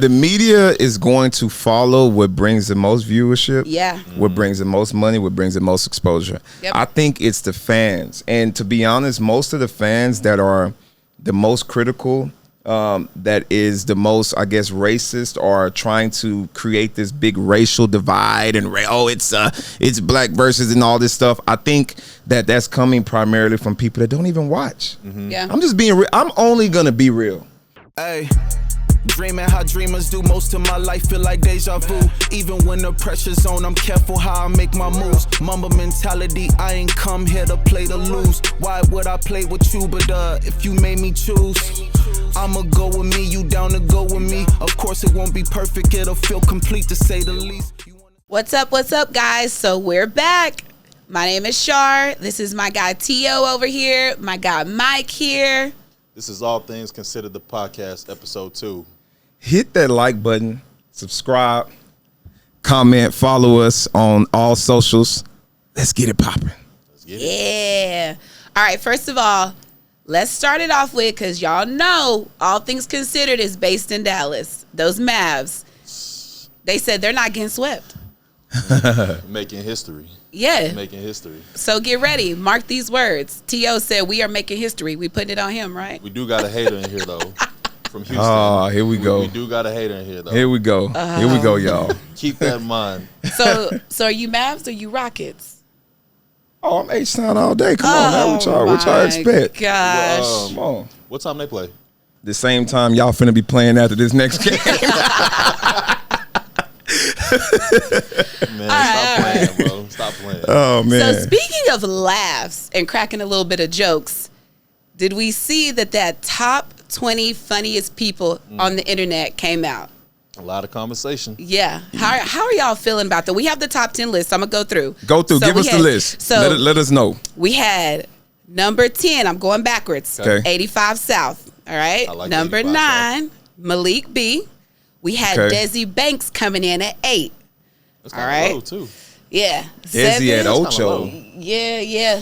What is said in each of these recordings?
The media is going to follow what brings the most viewership. Yeah. What brings the most money, what brings the most exposure. Yep. I think it's the fans. And to be honest, most of the fans that are the most critical, that is the most, I guess, racist, are trying to create this big racial divide and it's black versus and all this stuff. I think that's coming primarily from people that don't even watch. Yeah. I'm just being real. I'm only gonna be real. Hey, dreaming how dreamers do. Most of my life feel like deja vu. Even when the pressure's on, I'm careful how I make my moves. Mamba mentality, I ain't come here to play to lose. Why would I play with you? But if you made me choose, I'ma go with me. You down to go with me? Of course it won't be perfect. It'll feel complete to say the least. What's up, guys? So we're back. My name is Char. This is my guy T.O. over here. My guy Mike here. This is All Things Considered, the podcast, episode 2. Hit that like button, subscribe, comment, follow us on all socials. Let's get it popping. Yeah. All right, first of all, let's start it off with, because y'all know All Things Considered is based in Dallas. Those Mavs, they said they're not getting swept. Making history. Yeah. Making history. So get ready. Mark these words. T.O. said we are making history. We putting it on him, right? We do got a hater in here, though, from Houston. Oh, here we go. We do got a hater in here, though. Here we go. Here we go, y'all. Keep that in mind. So are you Mavs or you Rockets? Oh, I'm H-Town all day. Come on, man. What y'all expect? Gosh. Come on. What time they play? The same time y'all finna be playing after this next game. Man, stop playing, bro. Stop playing. Oh, man. So speaking of laughs and cracking a little bit of jokes, did we see that top 20 funniest people on the internet came out? A lot of conversation. Yeah. How are y'all feeling about that? We have the top 10 list. I'm going to go through. Go through. So Give us the list. So let us know. We had number 10. I'm going backwards. Okay. 85 South. All right. I like number 85 9, South. Malik B. We had Okay. Desi Banks coming in at 8. That's All kind right. of low, too. Yeah. Desi at 7. Ocho. Yeah.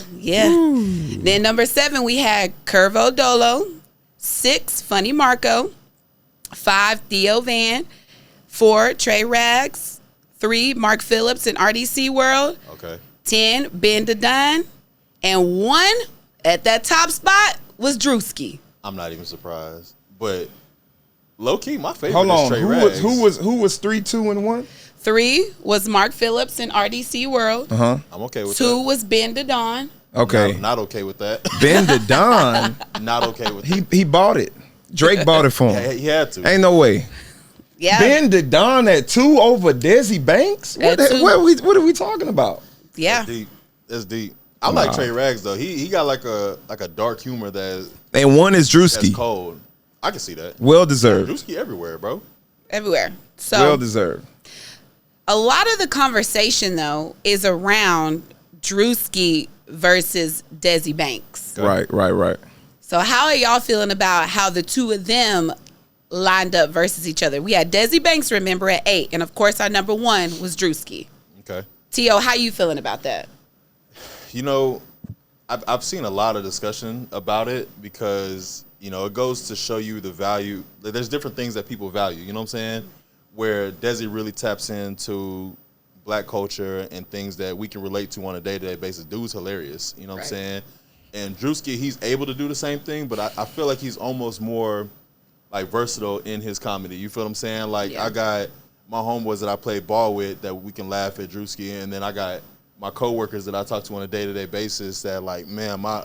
Then number 7, we had Curvo Dolo. 6, Funny Marco. 5, Theo Van. 4, Trey Rags. 3, Mark Phillips in RDC World. Okay. 10, Ben Dedon. And 1 at that top spot was Druski. I'm not even surprised. But low-key, my favorite Hold is on. Trey Who Rags. was 3, 2, and 1? 3 was Mark Phillips in RDC World. Uh-huh. I'm okay with 2 that. was Ben Dedon. Okay. Not okay with that. Ben Dedon, Not okay with that. he bought it. Drake bought it for him. He had to. Ain't no way. Yeah. Ben Dedon at 2 over Desi Banks? At 2. What are we talking about? Yeah. That's deep. That's deep. I like Trey Rags, though. He got like a dark humor that's And 1 is Druski. cold. I can see that. Well deserved. Druski everywhere, bro. Everywhere. So Well deserved. a lot of the conversation, though, is around Druski versus Desi Banks. Right. So how are y'all feeling about how the two of them lined up versus each other? We had Desi Banks, remember, at 8. And, of course, our number 1 was Druski. Okay. T.O., how you feeling about that? You know, I've seen a lot of discussion about it because, you know, it goes to show you the value. There's different things that people value, you know what I'm saying? Where Desi really taps into black culture and things that we can relate to on a day-to-day basis. Dude's hilarious, you know what I'm saying? And Druski, he's able to do the same thing, but I feel like he's almost more, like, versatile in his comedy. You feel what I'm saying? Like, I got my homeboys that I play ball with that we can laugh at Druski, and then I got my coworkers that I talk to on a day-to-day basis that, like, man, my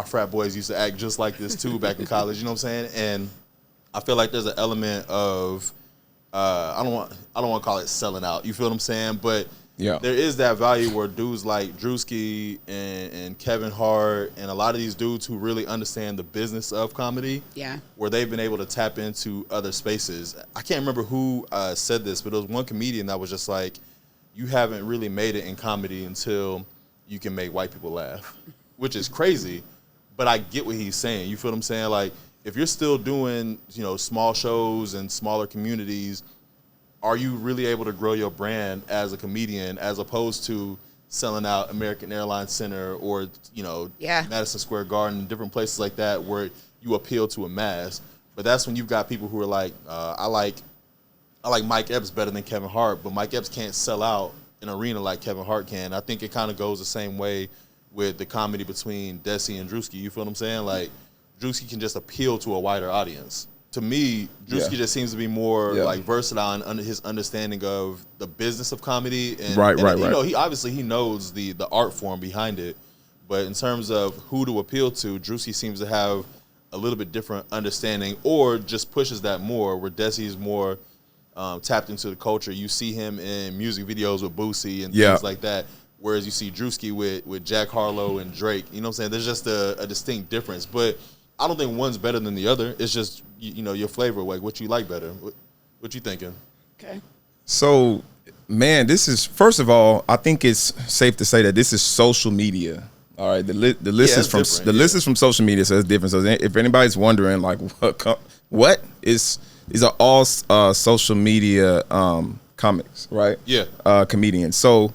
frat boys used to act just like this too back in college. You know what I'm saying? And I feel like there's an element of I don't want to call it selling out. You feel what I'm saying? But there is that value where dudes like Druski and Kevin Hart and a lot of these dudes who really understand the business of comedy, where they've been able to tap into other spaces. I can't remember who said this, but it was one comedian that was just like, you haven't really made it in comedy until you can make white people laugh, which is crazy, but I get what he's saying. You feel what I'm saying? Like, if you're still doing, you know, small shows and smaller communities, are you really able to grow your brand as a comedian as opposed to selling out American Airlines Center or, you know, Madison Square Garden, different places like that where you appeal to a mass? But that's when you've got people who are like, I like I like Mike Epps better than Kevin Hart, but Mike Epps can't sell out an arena like Kevin Hart can. I think it kind of goes the same way with the comedy between Desi and Druski. You feel what I'm saying? Like, Druski can just appeal to a wider audience. To me, Druski just seems to be more like versatile in his understanding of the business of comedy. And, right. You know, he knows the art form behind it. But in terms of who to appeal to, Druski seems to have a little bit different understanding, or just pushes that more, where Desi's more tapped into the culture. You see him in music videos with Boosie and things like that, whereas you see Druski with Jack Harlow and Drake. You know what I'm saying? There's just a distinct difference. But I don't think one's better than the other. It's just, you know, your flavor, like what you like better. What you thinking? Okay. So, man, this is, first of all, I think it's safe to say that this is social media. All right, the list is from list is from social media, so it's different. So if anybody's wondering, like, what is, these are all social media comics, right? Yeah, comedians. So,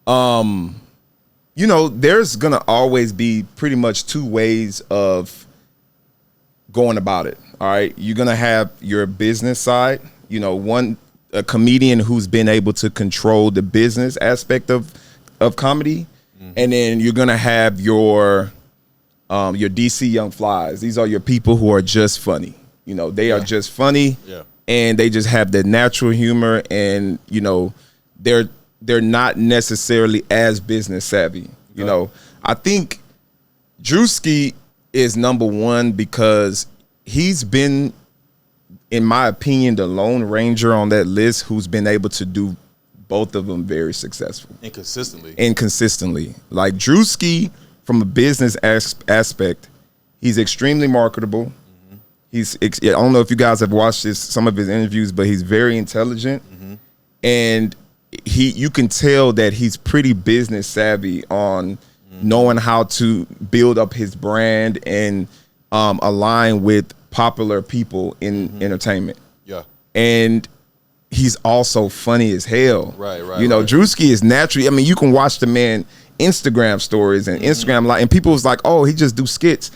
you know, there's gonna always be pretty much two ways of going about it. All right, you're gonna have your business side. You know, a comedian who's been able to control the business aspect of comedy. And then you're gonna have your DC Young Flies. These are your people who are just funny. You know, they are just funny, and they just have the natural humor, and you know, they're not necessarily as business savvy. You know, I think Druski is number one because he's been, in my opinion, the Lone Ranger on that list who's been able to do both of them very successful. And consistently. Like Druski, from a business aspect, he's extremely marketable. Mm-hmm. I don't know if you guys have watched some of his interviews, but he's very intelligent. Mm-hmm. And you can tell that he's pretty business savvy on knowing how to build up his brand and align with popular people in entertainment. Yeah. And he's also funny as hell. Right. You know, Druski is naturally, I mean, you can watch the man Instagram stories and Instagram live, and people was like, oh, he just do skits.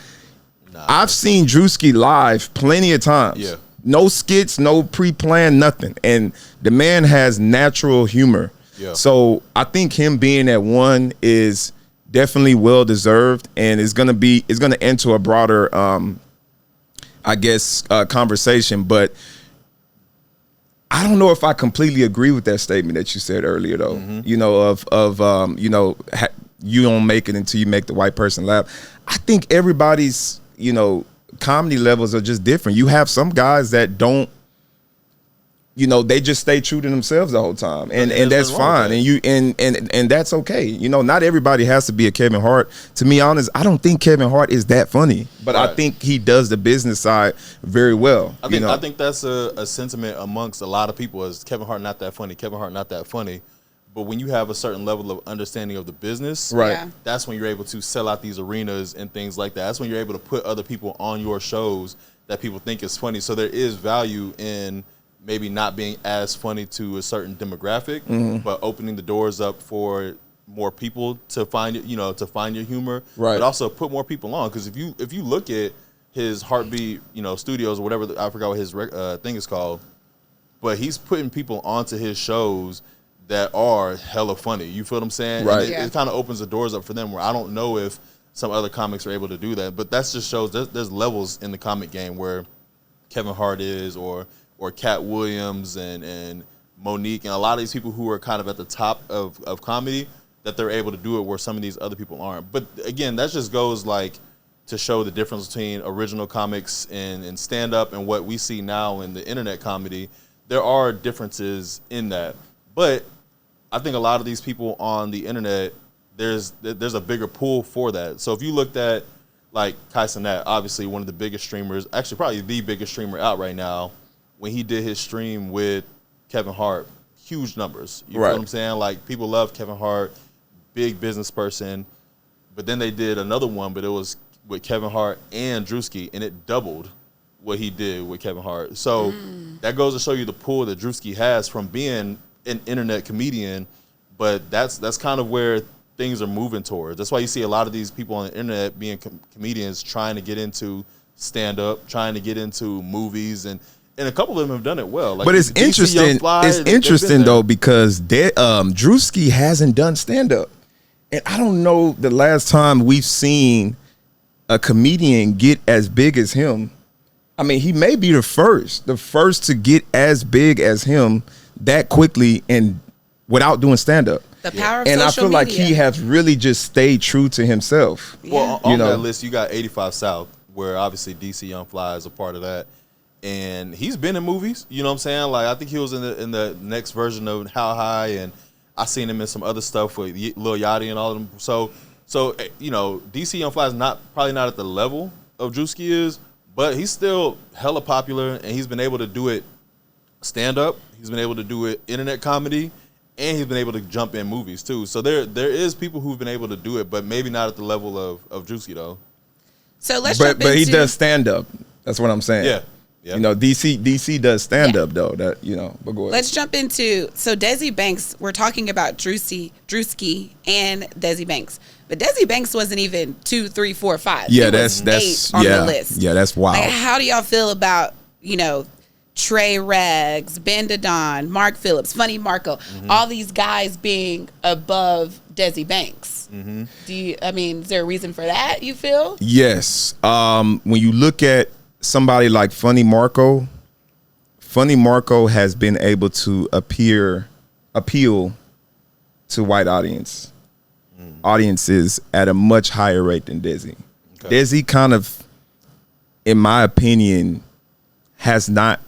I've seen Druski live plenty of times. Yeah. No skits, no pre-planned, nothing. And the man has natural humor. Yeah. So I think him being at one is definitely well deserved, and it's gonna enter a broader I guess conversation. But I don't know if I completely agree with that statement that you said earlier, though. Mm-hmm. You know, you know, you don't make it until you make the white person laugh. I think everybody's, you know, comedy levels are just different. You have some guys that don't, you know, they just stay true to themselves the whole time, and that's fine, and that's okay. You know, not everybody has to be a Kevin Hart. To be honest, I don't think Kevin Hart is that funny, but I think he does the business side very well. I think that's a sentiment amongst a lot of people, is Kevin Hart not that funny, Kevin Hart not that funny. But when you have a certain level of understanding of the business, that's when you're able to sell out these arenas and things like that. That's when you're able to put other people on your shows that people think is funny. So there is value in maybe not being as funny to a certain demographic, but opening the doors up for more people to find it, you know, to find your humor, but also put more people on. Because if you look at his Heartbeat, you know, studios or whatever, I forgot what his thing is called, but he's putting people onto his shows that are hella funny. You feel what I'm saying? Right. It kind of opens the doors up for them, where I don't know if some other comics are able to do that, but that just shows there's levels in the comic game where Kevin Hart is, or Cat Williams and Monique, and a lot of these people who are kind of at the top of comedy, that they're able to do it where some of these other people aren't. But again, that just goes like to show the difference between original comics and stand-up and what we see now in the internet comedy. There are differences in that. But I think a lot of these people on the internet, there's a bigger pool for that. So if you looked at like Kai Cenat, obviously one of the biggest streamers, actually probably the biggest streamer out right now, when he did his stream with Kevin Hart, huge numbers. You know what I'm saying? Like, people love Kevin Hart, big business person. But then they did another one, but it was with Kevin Hart and Druski, and it doubled what he did with Kevin Hart. So that goes to show you the pull that Druski has from being an internet comedian. But that's kind of where things are moving towards. That's why you see a lot of these people on the internet being comedians, trying to get into stand-up, trying to get into movies, and and a couple of them have done it well. Like, but it's DC interesting. Young Fly, It's interesting though, because Druski hasn't done stand up, and I don't know the last time we've seen a comedian get as big as him. I mean, he may be the first to get as big as him that quickly and without doing stand up. The power of and social I feel media. like he has really just stayed true to himself. Well, on that list, you got 85 South, where obviously DC Young Fly is a part of that. And he's been in movies, you know what I'm saying? Like, I think he was in the next version of How High, and I seen him in some other stuff with Lil Yachty and all of them. So you know, DC Young Fly is probably not at the level of Druski is, but he's still hella popular, and he's been able to do it stand up. He's been able to do it internet comedy, and he's been able to jump in movies too. So there is people who've been able to do it, but maybe not at the level of Druski though. So let's jump into... But he does stand up. That's what I'm saying. Yeah. You know, DC does stand up though. That, you know, but go ahead. Let's jump into, so Desi Banks, we're talking about Druski and Desi Banks. But Desi Banks wasn't even 2, 3, 4, 5. Yeah, He that's was 8 on the list. Yeah, that's wild. Like, how do y'all feel about, you know, Trey Rags, Ben Dadon, Mark Phillips, Funny Marco, all these guys being above Desi Banks? Is there a reason for that, you feel? Yes. When you look at somebody like Funny Marco has been able to appeal to white audiences at a much higher rate than Desi. Okay. Desi kind of, in my opinion, has not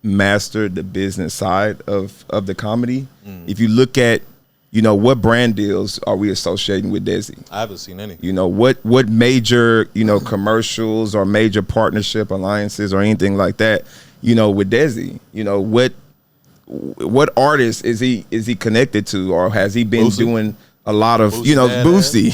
mastered the business side of the comedy. If you look at, you know, what brand deals are we associating with Desi? I haven't seen any. You know, what major, you know, commercials or major partnership alliances or anything like that, you know, with Desi? You know, what artist is he connected to, or has he been doing a lot of, you know, Boosie?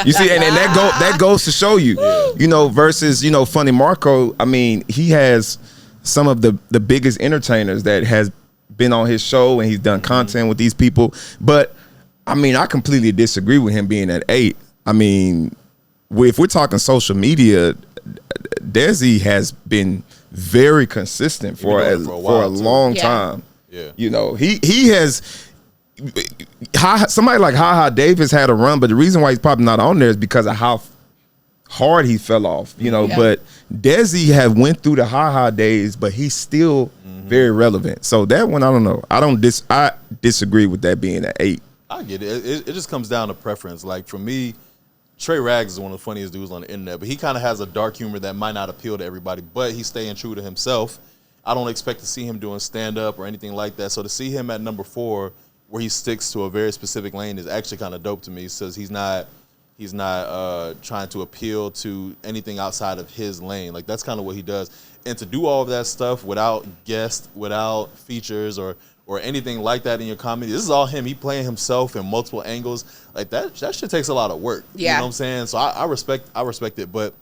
You see, and that goes to show you, you know, versus, you know, Funny Marco. I mean, he has some of the biggest entertainers that has been on his show, and he's done content with these people. But I mean, I completely disagree with him being at 8. I mean, if we're talking social media, Desi has been very consistent for a long time. Yeah. You know, he has. Somebody like Ha Davis had a run, but the reason why he's probably not on there is because of how hard he fell off. You know, but Desi have went through the Ha days, but he's still very relevant. So that one, I don't know. I disagree with that being at 8. I get it. It just comes down to preference. Like, for me, Trey Rags is one of the funniest dudes on the internet, but he kind of has a dark humor that might not appeal to everybody, but he's staying true to himself. I don't expect to see him doing stand-up or anything like that. So to see him at number 4, where he sticks to a very specific lane, is actually kind of dope to me. Says he's not trying to appeal to anything outside of his lane. Like, that's kind of what he does. And to do all of that stuff without guests, without features or anything like that in your comedy, this is all him. He playing himself in multiple angles. Like, that shit takes a lot of work. Yeah. You know what I'm saying? So I respect it, but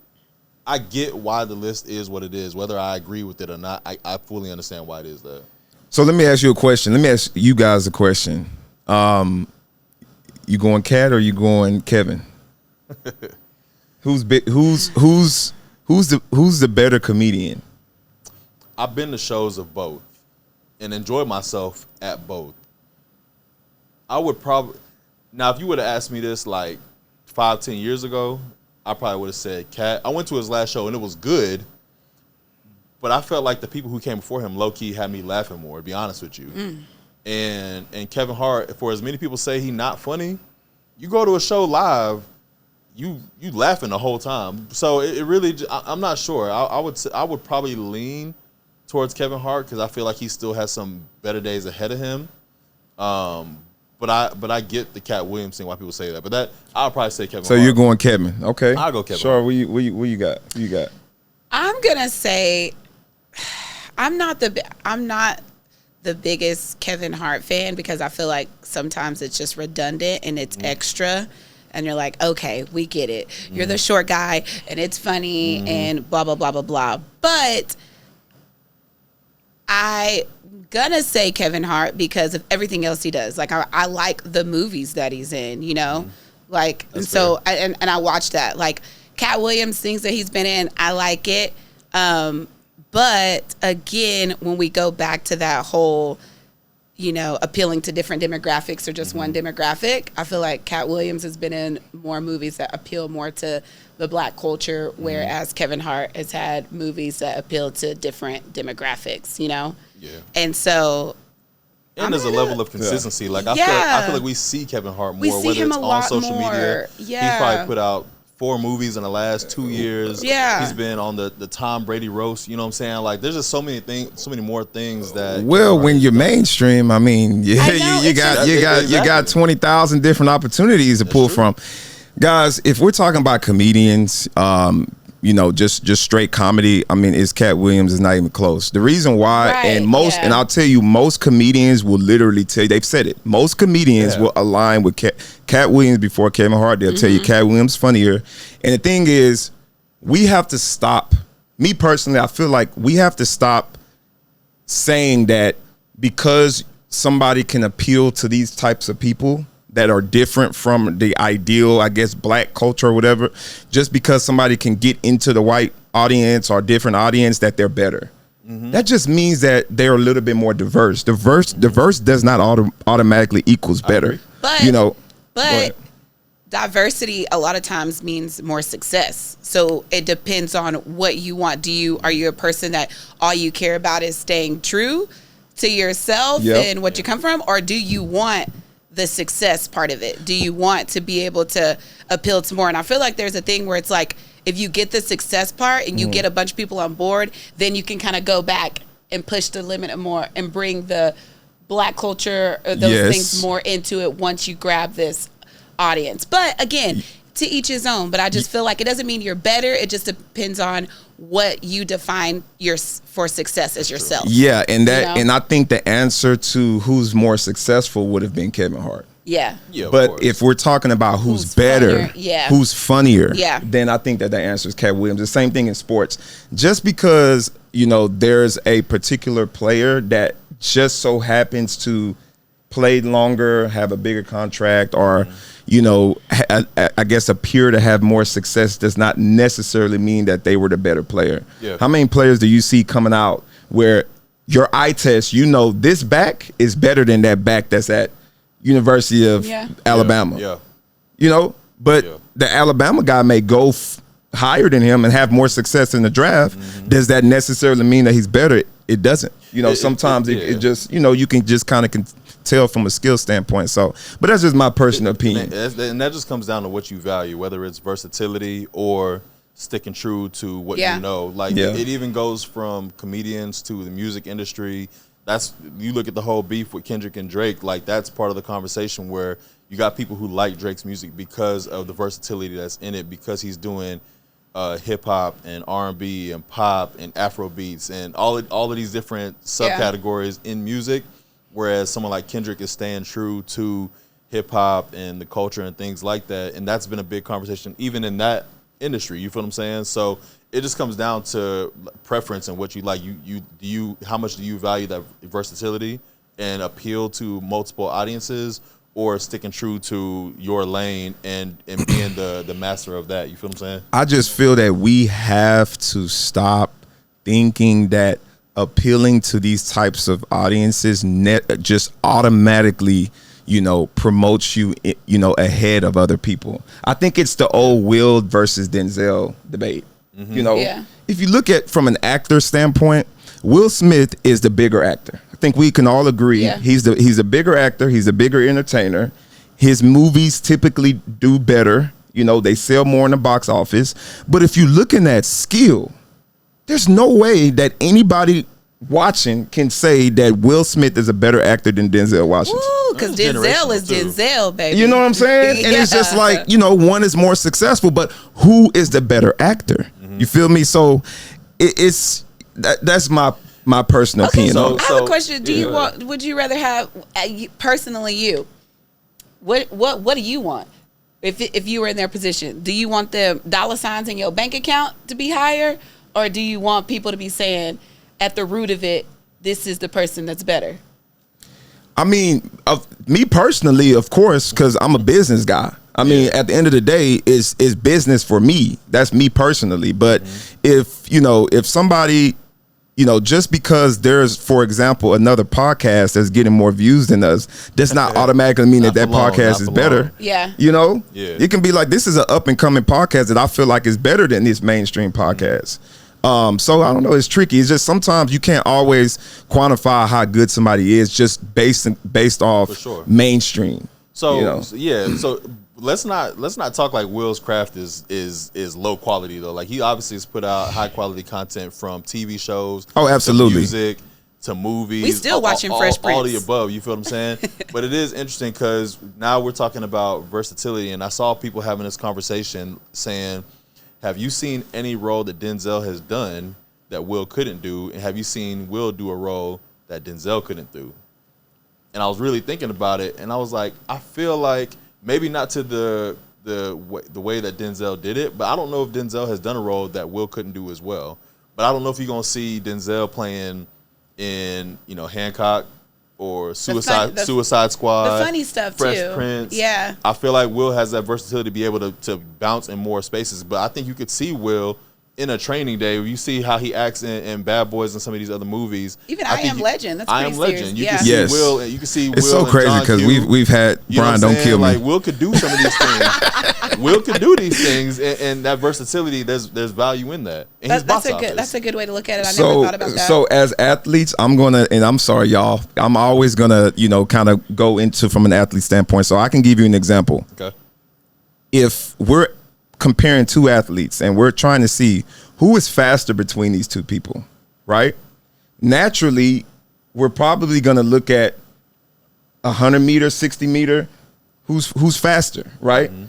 I get why the list is what it is. Whether I agree with it or not, I fully understand why it is that. So let me ask you a question. Let me ask you guys a question. You going Kat or you going Kevin? Who's the better comedian? I've been to shows of both and enjoyed myself at both. I would probably, now if you would have asked me this like 5-10 years ago, I probably would have said Kat. I went to his last show and it was good, but I felt like the people who came before him low-key had me laughing more, to be honest with you. And Kevin Hart, for as many people say he not funny, you go to a show live, you laughing the whole time. So it really, I'm not sure. I would probably lean towards Kevin Hart because I feel like he still has some better days ahead of him. But I get the Cat Williams thing, why people say that. But that I'll probably say Kevin. So Hart. You're going Kevin, okay? I'll go Kevin. Sure. What you got? Who you got? I'm gonna say I'm not the biggest Kevin Hart fan because I feel like sometimes it's just redundant and it's extra. And you're like, okay, we get it. You're the short guy, and it's funny, and blah, blah, blah, blah, blah. But I'm gonna say Kevin Hart because of everything else he does. Like, I like the movies that he's in, you know? Like, and so, and I watch that. Like, Cat Williams, things that he's been in, I like it. But But again, when we go back to that whole, appealing to different demographics or just one demographic, I feel like Cat Williams has been in more movies that appeal more to the Black culture, whereas Kevin Hart has had movies that appeal to different demographics, Yeah. And so... And there's a level of consistency. Like I feel like we see Kevin Hart more, whether it's on social media. Yeah. He's probably put out 4 movies in the last 2 years. Yeah. He's been on the Tom Brady roast. You know what I'm saying? Like there's just so many things, so many more things that. Well, when you're mainstream, I mean, you got 20,000 different opportunities to pull from. Guys, if we're talking about comedians, just straight comedy, I mean, Cat Williams is not even close. The reason why, and I'll tell you, most comedians will literally tell you, they've said it. Most comedians will align with Cat Williams before Kevin Hart. They'll tell you Cat Williams funnier. And the thing is, we have to stop. Me personally, I feel like we have to stop saying that because somebody can appeal to these types of people that are different from the ideal, I guess, Black culture or whatever, just because somebody can get into the white audience or different audience, that they're better. That just means that they're a little bit more diverse. Diverse does not automatically equals better. But diversity a lot of times means more success. So it depends on what you want. Are you a person that all you care about is staying true to yourself and what you come from, or do you want the success part of it? Do you want to be able to appeal to more? And I feel like there's a thing where it's like, if you get the success part and you get a bunch of people on board, then you can kind of go back and push the limit more and bring the Black culture or those things more into it once you grab this audience. But again, to each his own. But I just feel like it doesn't mean you're better. It just depends on what you define for success as yourself. Yeah, and and I think the answer to who's more successful would have been Kevin Hart. Yeah. But if we're talking about who's better, who's funnier, then I think that the answer is Cat Williams. The same thing in sports. Just because, there's a particular player that just so happens to play longer, have a bigger contract, or I guess appear to have more success, does not necessarily mean that they were the better player. How many players do you see coming out where your eye test, this back is better than that back that's at University of Alabama? But the Alabama guy may go higher than him and have more success in the draft. Does that necessarily mean that he's better? It doesn't. Sometimes it just, you can just kind of tell from a skill standpoint. So, but that's just my personal opinion. And that just comes down to what you value, whether it's versatility or sticking true to what you know. Like it even goes from comedians to the music industry. You look at the whole beef with Kendrick and Drake, like that's part of the conversation where you got people who like Drake's music because of the versatility that's in it, because he's doing hip hop and R&B and pop and Afro beats and all of these different subcategories in music. Whereas someone like Kendrick is staying true to hip hop and the culture and things like that. And that's been a big conversation even in that industry. You feel what I'm saying? So it just comes down to preference and what you like. How much do you value that versatility and appeal to multiple audiences, or sticking true to your lane and being the master of that? You feel what I'm saying? I just feel that we have to stop thinking that appealing to these types of audiences just automatically, promotes you, ahead of other people. I think it's the old Will versus Denzel debate. If you look at from an actor standpoint, Will Smith is the bigger actor. I think we can all agree he's a bigger actor. He's a bigger entertainer. His movies typically do better. They sell more in the box office. But if you're looking at skill, there's no way that anybody watching can say that Will Smith is a better actor than Denzel Washington. Because Denzel is Denzel, baby. You know what I'm saying? And it's just like, one is more successful, but who is the better actor? You feel me? So that's my personal opinion. So I have a question. Would you rather have, personally you, what do you want? If you were in their position, do you want the dollar signs in your bank account to be higher, or do you want people to be saying at the root of it, this is the person that's better? I mean, me personally, of course, because I'm a business guy. I mean, at the end of the day, it's business for me. That's me personally. But if somebody, you know, just because there's, for example, another podcast that's getting more views than us, does not automatically mean that podcast is better. Yeah. You know? Yeah. It can be like, this is an up and coming podcast that I feel like is better than this mainstream podcast. So I don't know, it's tricky. It's just sometimes you can't always quantify how good somebody is just based off mainstream. So you know? So let's not talk like Will's craft is low quality though. Like he obviously has put out high quality content from TV shows, absolutely, to music, to movies. We still watching Fresh Prince. All the above. You feel what I'm saying? But it is interesting because now we're talking about versatility, and I saw people having this conversation saying, have you seen any role that Denzel has done that Will couldn't do, and have you seen Will do a role that Denzel couldn't do? And I was really thinking about it, and I was like, I feel like maybe not to the way that Denzel did it, but I don't know if Denzel has done a role that Will couldn't do as well. But I don't know if you're gonna see Denzel playing in, you know, Hancock or Suicide Squad, the funny stuff Fresh too. Prince. Yeah, I feel like Will has that versatility to be able to bounce in more spaces. But I think you could see Will in a Training Day. You see how he acts in Bad Boys and some of these other movies. Even I Am Legend. That's I pretty Am Legend. serious. You Yeah. can see Will. You can see it's Will. So crazy because we've had Brian Don't Kill Me. Like Will could do some of these things. Will could do these things, and that versatility. There's value in that. And That's a good way to look at it. I never thought about that. So as athletes, I'm gonna, and I'm sorry, y'all, I'm always gonna, you know, kind of go into from an athlete standpoint. So I can give you an example. Okay. If we're comparing two athletes and we're trying to see who is faster between these two people, right? Naturally, we're probably going to look at 100 meter, 60 meter, who's faster, right? Mm-hmm.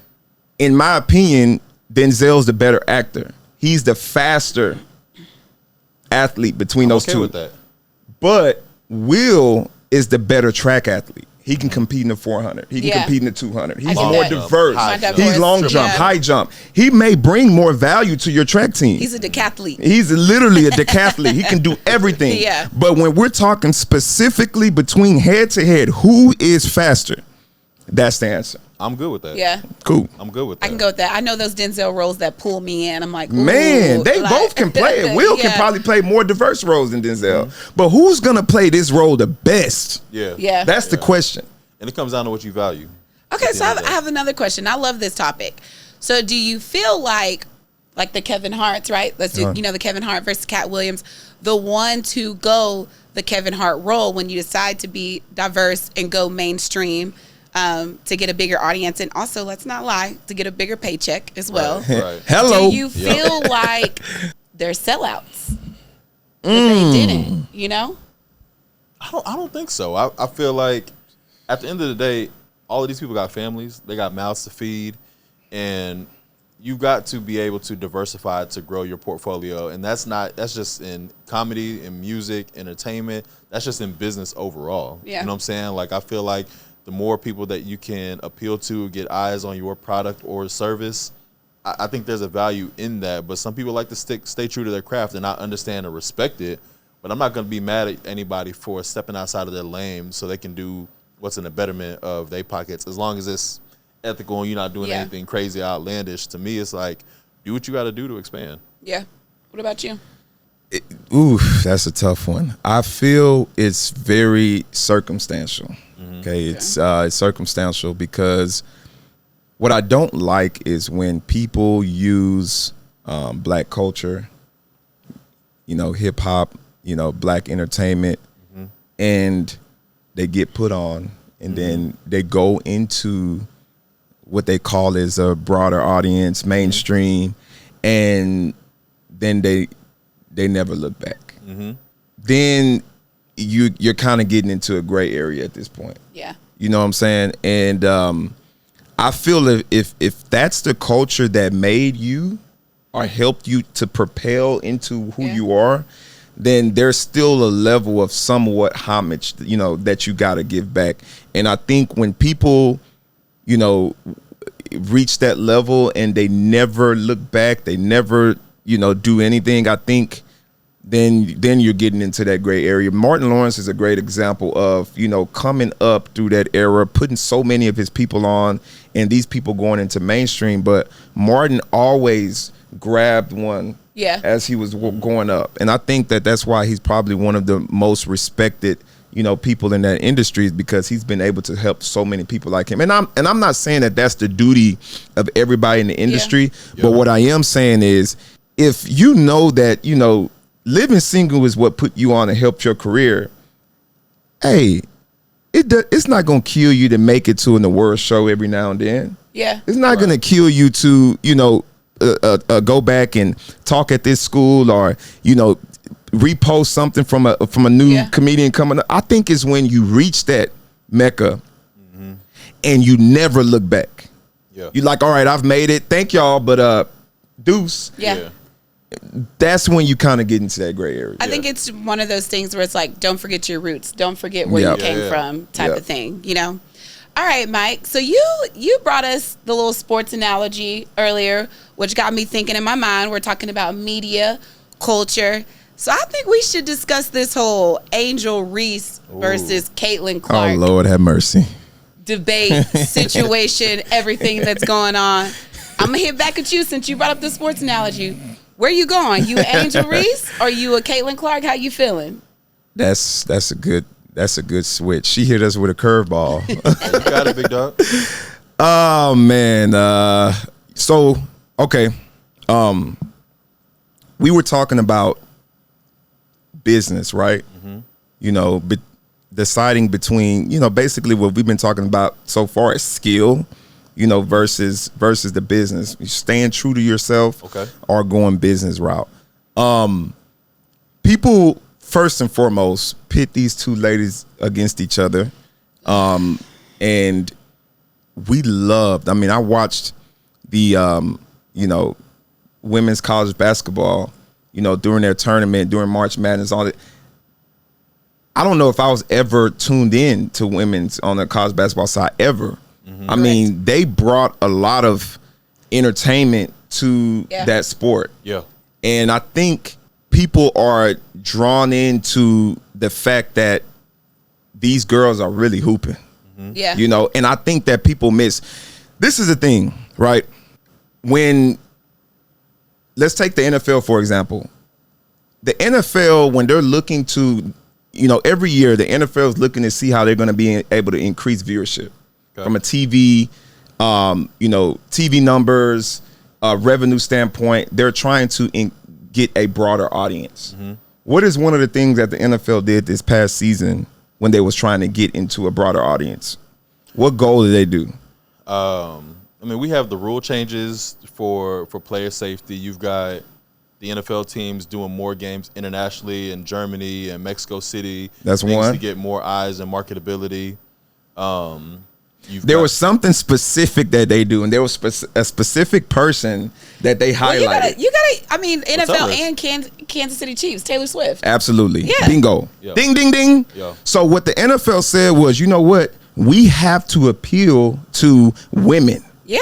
In my opinion, Denzel's the better actor. He's the faster athlete between those two. With that. But Will is the better track athlete. He can compete in the 400. He can compete in the 200. He's more diverse. He's long jump, high jump. He may bring more value to your track team. He's a decathlete. He's literally a decathlete. He can do everything. Yeah. But when we're talking specifically between head to head, who is faster? That's the answer. I'm good with that. Yeah. Cool. I'm good with that. I can go with that. I know those Denzel roles that pull me in. I'm like, ooh, man, they both can play it. Will can probably play more diverse roles than Denzel. Mm-hmm. But who's going to play this role the best? Yeah. That's the question. And it comes down to what you value. Okay, so I have another question. I love this topic. So do you feel like the Kevin Harts, right? Let's do, you know, the Kevin Hart versus Cat Williams, the one to go the Kevin Hart role when you decide to be diverse and go mainstream, to get a bigger audience, and also, let's not lie, to get a bigger paycheck as well. Right. Hello. Do you feel like they're sellouts? That they didn't, you know? I don't think so. I feel like at the end of the day, all of these people got families. They got mouths to feed, and you've got to be able to diversify to grow your portfolio. And that's just in comedy, in music, entertainment. That's just in business overall. Yeah. You know what I'm saying? Like, I feel like the more people that you can appeal to, get eyes on your product or service, I think there's a value in that. But some people like to stay true to their craft, and I understand and respect it. But I'm not going to be mad at anybody for stepping outside of their lane so they can do what's in the betterment of their pockets, as long as it's ethical and you're not doing anything crazy outlandish. To me, it's like, do what you got to do to expand. Yeah. What about you? That's a tough one. I feel it's very circumstantial. Mm-hmm. Okay, it's circumstantial because what I don't like is when people use black culture, you know, hip hop, you know, black entertainment, and they get put on, and then they go into what they call is a broader audience, mainstream, and then they never look back. Then you're kind of getting into a gray area at this point. Yeah, you know what I'm saying? And I feel if that's the culture that made you or helped you to propel into who you are, then there's still a level of somewhat homage, you know, that you got to give back. And I think when people, you know, reach that level and they never look back, they never, you know, do anything, I think then you're getting into that gray area. Martin Lawrence is a great example of, you know, coming up through that era, putting so many of his people on, and these people going into mainstream. But Martin always grabbed one, Yeah. as he was going up. And I think that that's why he's probably one of the most respected, people in that industry, is because he's been able to help so many people like him. And I'm not saying that that's the duty of everybody in the industry, but what I am saying is, if you know that, living single is what put you on and helped your career, hey, it's not going to kill you to make it to an award show every now and then. Yeah. It's not going to kill you to, go back and talk at this school, or, repost something from a new comedian coming up. I think it's when you reach that mecca and you never look back. Yeah. You're like, all right, I've made it. Thank y'all, but deuce. Yeah. That's when you kind of get into that gray area. I think it's one of those things where it's like, don't forget your roots. Don't forget where you came from type of thing, All right, Mike. So you brought us the little sports analogy earlier, which got me thinking in my mind. We're talking about media, culture. So I think we should discuss this whole Angel Reese versus Caitlin Clark. Oh, Lord have mercy. Debate, situation, everything that's going on. I'm going to hit back at you since you brought up the sports analogy. Where you going? You Angel Reese or you a Caitlin Clark? How you feeling? That's a good switch. She hit us with a curveball. You got it, big dog. Oh man. So okay. We were talking about business, right? Deciding between, basically what we've been talking about so far is skill, versus the business. You staying true to yourself, or going business route. People first and foremost pit these two ladies against each other, and we loved. I mean, I watched the women's college basketball, during their tournament, during March Madness, all that. I don't know if I was ever tuned in to women's on the college basketball side ever. I mean, they brought a lot of entertainment to that sport. Yeah. And I think people are drawn into the fact that these girls are really hooping. Yeah. And I think that people miss. This is the thing, right? Let's take the NFL, for example. The NFL, when they're looking to, every year the NFL is looking to see how they're going to be able to increase viewership from a TV, TV numbers, revenue standpoint. They're trying to get a broader audience. What is one of the things that the NFL did this past season when they was trying to get into a broader audience? What goal did they do? We have the rule changes for player safety. You've got the NFL teams doing more games internationally in Germany and Mexico City. That's one. To get more eyes and marketability. There was something specific that they do, and there was a specific person that they highlighted. You gotta. I mean, NFL and Kansas City Chiefs, Taylor Swift. Absolutely. Yeah. Bingo. Yeah. Ding, ding, ding. Yeah. So what the NFL said was, you know what? We have to appeal to women. Yeah.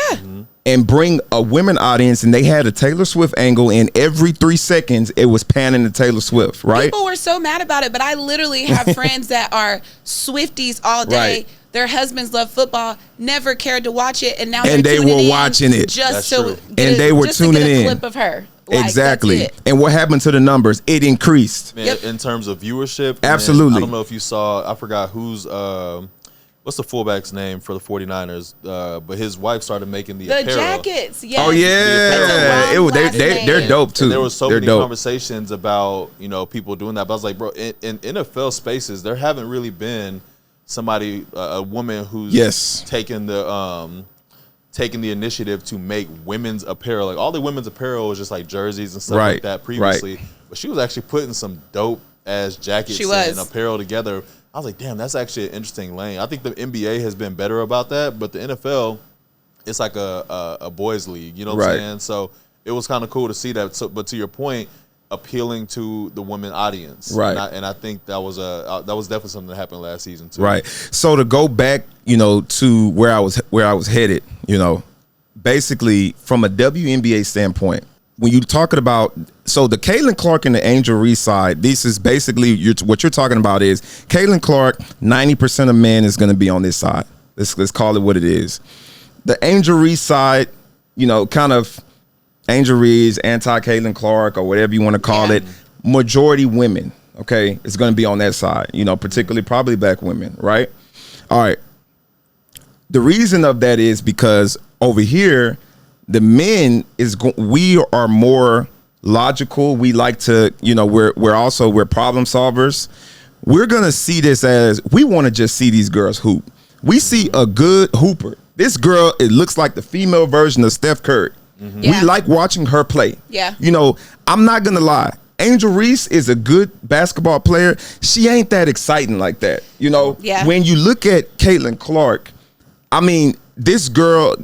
And bring a women audience, and they had a Taylor Swift angle, and every 3 seconds it was panning to Taylor Swift, right? People were so mad about it, but I literally have friends that are Swifties all day. Right. Their husbands love football, never cared to watch it, and now they were watching it just to tuning in. Clip of her. Like, exactly. And what happened to the numbers? It increased. Man, in terms of viewership. Absolutely. I don't know if you saw, I forgot who's what's the fullback's name for the 49ers? But his wife started making the apparel. Jackets. Yes. Oh yeah, they're dope too. And there was so many conversations about people doing that. But I was like, bro, in NFL spaces, there haven't really been somebody, a woman who's taken the initiative to make women's apparel. Like all the women's apparel was just like jerseys and stuff like that previously. But she was actually putting some dope ass jackets and apparel together. I was like, damn, that's actually an interesting lane. I think the NBA has been better about that, but the NFL, it's like a boys' league. You know what I'm saying? So it was kind of cool to see that. So, but to your point, appealing to the women audience, right? And I think that was definitely something that happened last season too. Right. So to go back, to where I was headed, basically from a WNBA standpoint, when you're talking about, so the Caitlin Clark and the Angel Reese side, this is basically what you're talking about is Caitlin Clark, 90% of men is going to be on this side. Let's call it what it is. The Angel Reese side, kind of Angel Reese, anti-Caitlin Clark, or whatever you want to call it, majority women, okay? It's going to be on that side, you know, particularly probably black women, right? All right. The reason of that is because over here, the men we are more logical. We like to, you know, we're problem solvers. We're going to see this as we want to just see these girls hoop. We see a good hooper. This girl, it looks like the female version of Steph Curry. We like watching her play. Yeah. You know, I'm not going to lie. Angel Reese is a good basketball player. She ain't that exciting like that. You know, when you look at Caitlin Clark, I mean, this girl,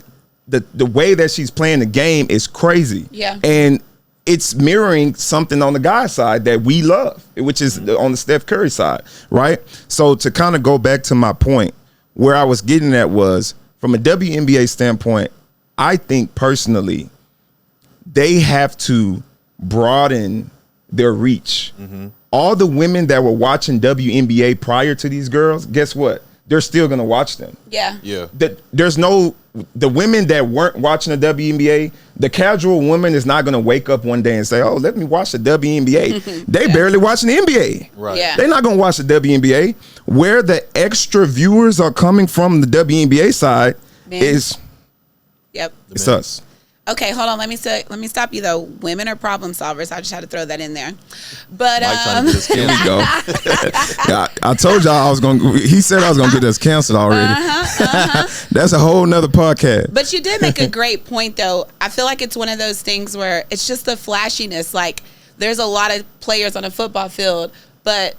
the way that she's playing the game is crazy. Yeah. And it's mirroring something on the guy side that we love, which is on the Steph Curry side, right? So to kind of go back to my point, where I was getting at was, from a WNBA standpoint, I think personally, they have to broaden their reach. All the women that were watching WNBA prior to these girls, guess what? They're still going to watch them. Yeah. There's no, the women that weren't watching the WNBA, the casual woman is not going to wake up one day and say, oh, let me watch the WNBA. They barely watching the NBA. Right. Yeah. They're not going to watch the WNBA. Where the extra viewers are coming from the WNBA side is it's us. Okay, hold on. Let me stop you though. Women are problem solvers. I just had to throw that in there. But here we go. I told y'all I was going. He said I was going to get us canceled already. That's a whole nother podcast. But you did make a great point though. I feel like it's one of those things where it's just the flashiness. Like there's a lot of players on a football field, but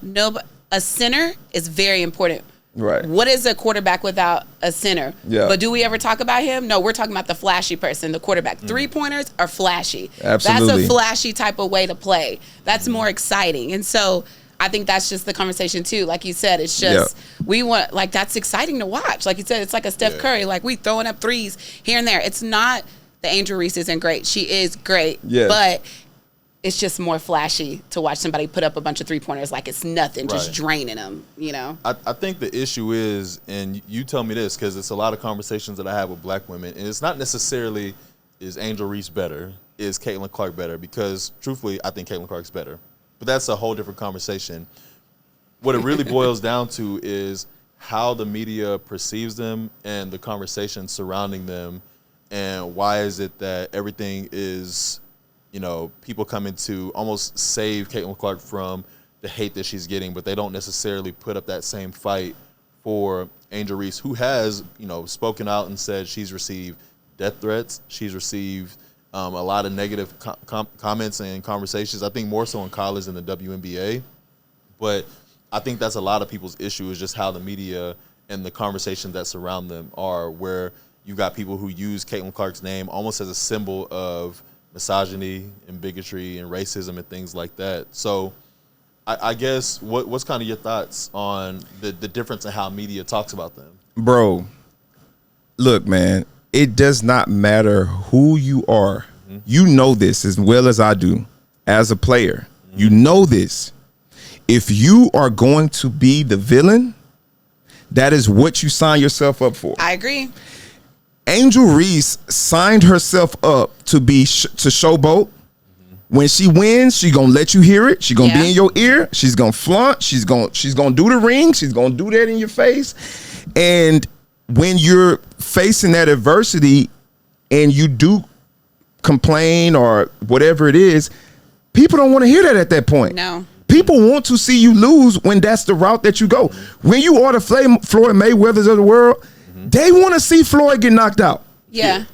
a center is very important. Right. What is a quarterback without a center? Yeah. But do we ever talk about him? No, we're talking about the flashy person, the quarterback. 3-pointers are flashy. Absolutely. That's a flashy type of way to play. That's more exciting. And so I think that's just the conversation too. Like you said, it's just we want, like, that's exciting to watch. Like you said, it's like a Steph Curry. Like we throwing up threes here and there. It's not the Angel Reese isn't great. She is great. Yeah. But it's just more flashy to watch somebody put up a bunch of 3-pointers like it's nothing, just draining them, you know? I think the issue is, and you tell me this, because it's a lot of conversations that I have with black women, and it's not necessarily is Angel Reese better, is Caitlin Clark better, because truthfully, I think Caitlin Clark's better. But that's a whole different conversation. What it really boils down to is how the media perceives them and the conversation surrounding them, and why is it that everything is, you know, people coming to almost save Caitlin Clark from the hate that she's getting, but they don't necessarily put up that same fight for Angel Reese, who has, you know, spoken out and said she's received death threats. She's received a lot of negative comments and conversations, I think more so in college than the WNBA. But I think that's a lot of people's issue, is just how the media and the conversations that surround them are, where you got people who use Caitlin Clark's name almost as a symbol of misogyny and bigotry and racism and things like that. So I guess what's kind of your thoughts on the difference in how media talks about them? Bro, look, man, it does not matter who you are. You know this as well as I do as a player. You know this. If you are going to be the villain, that is what you sign yourself up for. I agree. Angel Reese signed herself up to be to showboat. When she wins, she gonna let you hear it. She gonna be in your ear. She's gonna flaunt. She's gonna do the ring. She's gonna do that in your face. And when you're facing that adversity and you do complain or whatever it is, people don't want to hear that at that point. No. People want to see you lose when that's the route that you go. When you are the Floyd Mayweathers of the world, they want to see Floyd get knocked out. Yeah.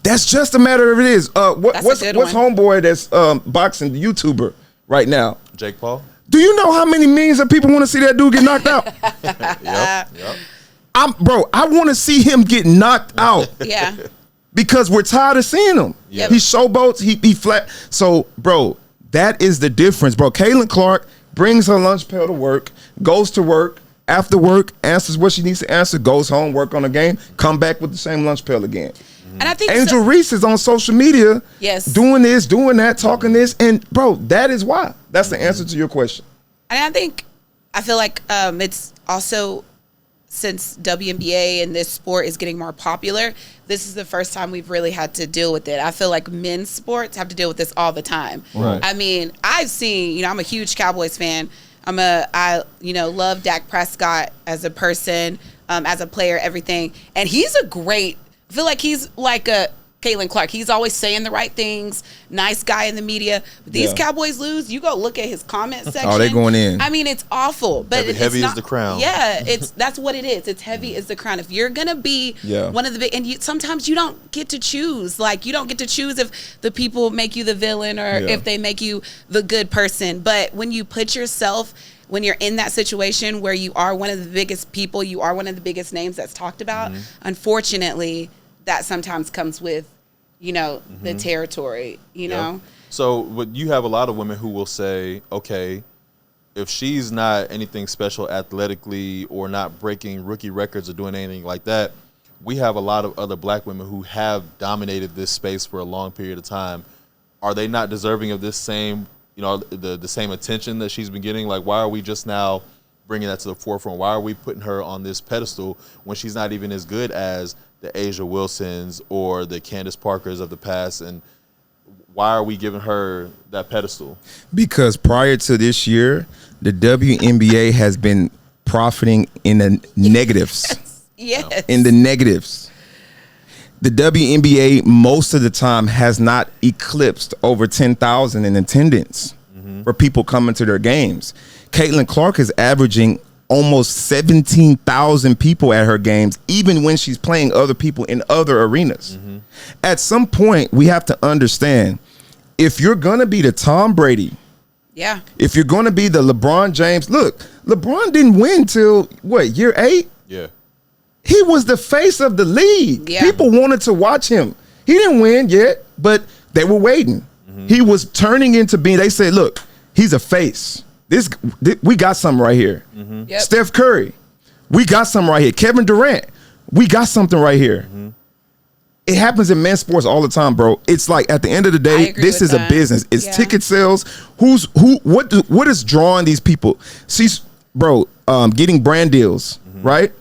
That's just a matter of it is. What's homeboy that's boxing, the YouTuber right now? Jake Paul. Do you know how many millions of people want to see that dude get knocked out? Yep. I want to see him get knocked out. Yeah. Because we're tired of seeing him. Yep. He showboats, he flat. So, bro, that is the difference, bro. Caitlin Clark brings her lunch pail to work, goes to work, after work, answers what she needs to answer, goes home, work on the game, come back with the same lunch pail again. And I think Angel Reese is on social media, doing this, doing that, talking this, and bro, that is why. That's the answer to your question. And I feel like it's also since WNBA and this sport is getting more popular, this is the first time we've really had to deal with it. I feel like men's sports have to deal with this all the time. Right. I mean, I've seen, I'm a huge Cowboys fan. I love Dak Prescott as a person, as a player, everything. And I feel like he's like a Caitlin Clark. He's always saying the right things, nice guy in the media. But these Cowboys lose, you go look at his comment section. Oh, they're going in. I mean, it's awful. But heavy it's is the crown. Yeah, that's what it is. It's heavy as the crown. If you're going to be one of the big, and sometimes you don't get to choose. Like, you don't get to choose if the people make you the villain or if they make you the good person. But when you put yourself, when you're in that situation where you are one of the biggest people, you are one of the biggest names that's talked about, unfortunately, that sometimes comes with, the territory, know? So you have a lot of women who will say, okay, if she's not anything special athletically or not breaking rookie records or doing anything like that, we have a lot of other black women who have dominated this space for a long period of time. Are they not deserving of this same, the same attention that she's been getting? Like, why are we just now bringing that to the forefront? Why are we putting her on this pedestal when she's not even as good as the Asia Wilsons or the Candace Parkers of the past? And why are we giving her that pedestal? Because prior to this year, the WNBA has been profiting in the negatives. Yes. In the negatives. The WNBA most of the time has not eclipsed over 10,000 in attendance for people coming to their games. Caitlin Clark is averaging almost 17,000 people at her games, even when she's playing other people in other arenas. At some point, we have to understand, if you're going to be the Tom Brady, if you're going to be the LeBron James, look, LeBron didn't win till, year 8? Yeah. He was the face of the league. Yeah. People wanted to watch him. He didn't win yet, but they were waiting. He was turning into being, they said, look, he's a face. We got something right here. Yep. Steph Curry, we got something right here. Kevin Durant, we got something right here. It happens in men's sports all the time, bro. It's like, at the end of the day, this is a business. It's ticket sales. What is drawing these people? She's, getting brand deals, right?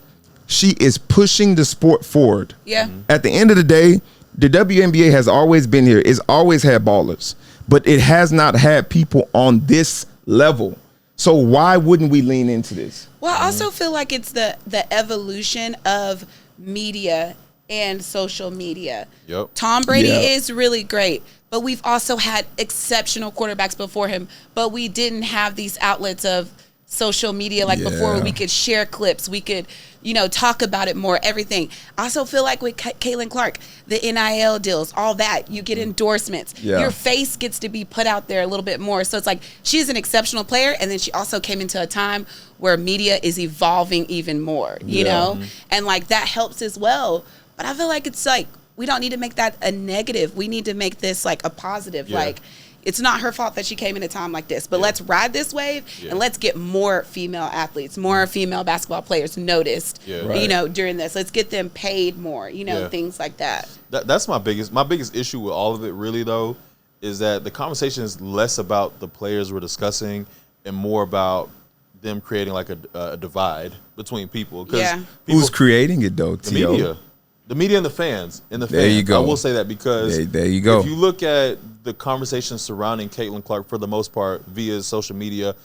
She is pushing the sport forward. Yeah. At the end of the day, the WNBA has always been here. It's always had ballers, but it has not had people on this level. So why wouldn't we lean into this? Well, I also feel like it's the evolution of media and social media. Yep. Tom Brady is really great, but we've also had exceptional quarterbacks before him, but we didn't have these outlets of social media like before, where we could share clips, we could talk about it more, everything. I also feel like with Caitlin Clark, the NIL deals, all that, you get endorsements. Your face gets to be put out there a little bit more. So it's like, she's an exceptional player, and then she also came into a time where media is evolving even more, you know? And like, that helps as well. But I feel like it's like, we don't need to make that a negative. We need to make this like a positive. Like, it's not her fault that she came in a time like this, but let's ride this wave and let's get more female athletes, more female basketball players noticed, during this. Let's get them paid more, things like that. That's my biggest issue with all of it, really, though, is that the conversation is less about the players we're discussing and more about them creating like a divide between people. Who's creating it, though? The media. The media and the fans. There you go. I will say that because there you go. If you look at the conversation surrounding Caitlin Clark, for the most part, via social media,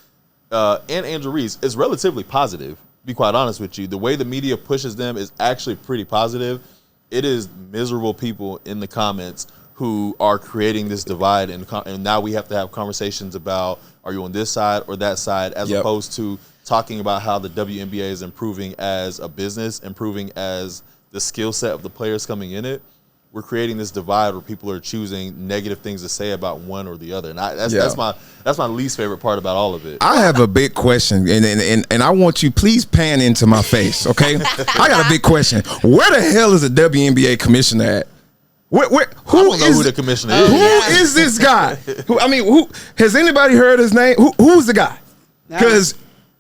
and Angel Reese, is relatively positive, to be quite honest with you. The way the media pushes them is actually pretty positive. It is miserable people in the comments who are creating this divide, and now we have to have conversations about, are you on this side or that side, as opposed to talking about how the WNBA is improving as a business, improving as the skill set of the players coming in it. We're creating this divide where people are choosing negative things to say about one or the other, and that's my least favorite part about all of it. I have a big question, and I want you, please pan into my face, okay? I got a big question. Where the hell is the WNBA commissioner at? Who the commissioner is. Who is this guy? Who has anybody heard his name? Who's the guy? Because